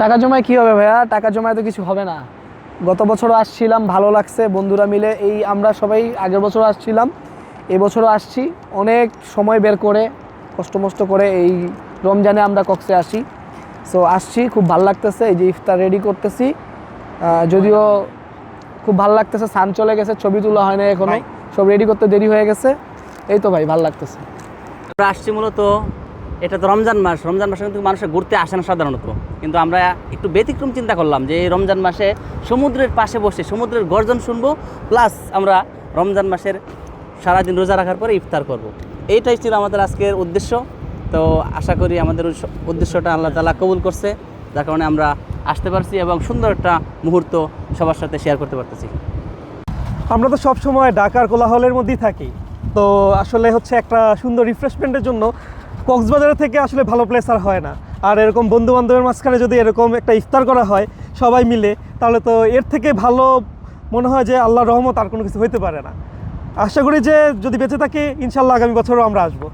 টাকা জমায় কি হবে ভাইয়া? টাকা জমায় তো কিছু হবে না। গত বছরও আসছিলাম, ভালো লাগছে বন্ধুরা মিলে। এই আমরা সবাই আগের বছরও আসছিলাম, এই বছরও আসছি। অনেক সময় বের করে কষ্ট মষ্ট করে এই রমজানে আমরা কক্সে আসি। সো আসছি, খুব ভালো লাগতেছে। এই যে ইফতার রেডি করতেছি, যদিও খুব ভালো লাগতেছে। সান চলে গেছে, ছবি তোলা হয় না এখনো, সব রেডি করতে দেরি হয়ে গেছে। এই তো ভাই, ভালো লাগতেছে। আমরা আসছি মূলত, এটা তো রমজান মাস, রমজান মাসে কিন্তু মানুষের ঘুরতে আসে না সাধারণত, কিন্তু আমরা একটু ব্যতিক্রম চিন্তা করলাম যে এই রমজান মাসে সমুদ্রের পাশে বসে সমুদ্রের গর্জন শুনবো, প্লাস আমরা রমজান মাসের সারাদিন রোজা রাখার পরে ইফতার করব। এইটাই ছিল আমাদের আজকের উদ্দেশ্য। তো আশা করি আমাদের উদ্দেশ্যটা আল্লাহ তাআলা কবুল করছে, যার কারণে আমরা আসতে পারছি এবং সুন্দর একটা মুহূর্ত সবার সাথে শেয়ার করতে পারতেছি। আমরা তো সব সময় ঢাকার কোলাহলের মধ্যেই থাকি, তো আসলে হচ্ছে একটা সুন্দর রিফ্রেশমেন্টের জন্য কক্সবাজারের থেকে আসলে ভালো প্লেস আর হয় না। আর এরকম বন্ধু বান্ধবের মাঝখানে যদি এরকম একটা ইফতার করা হয় সবাই মিলে, তাহলে তো এর থেকে ভালো মনে হয় যে আল্লাহর রহমত আর কোনো কিছু হইতে পারে না। আশা করি যে যদি বেঁচে থাকি ইনশাল্লাহ আগামী বছরও আমরা আসবো।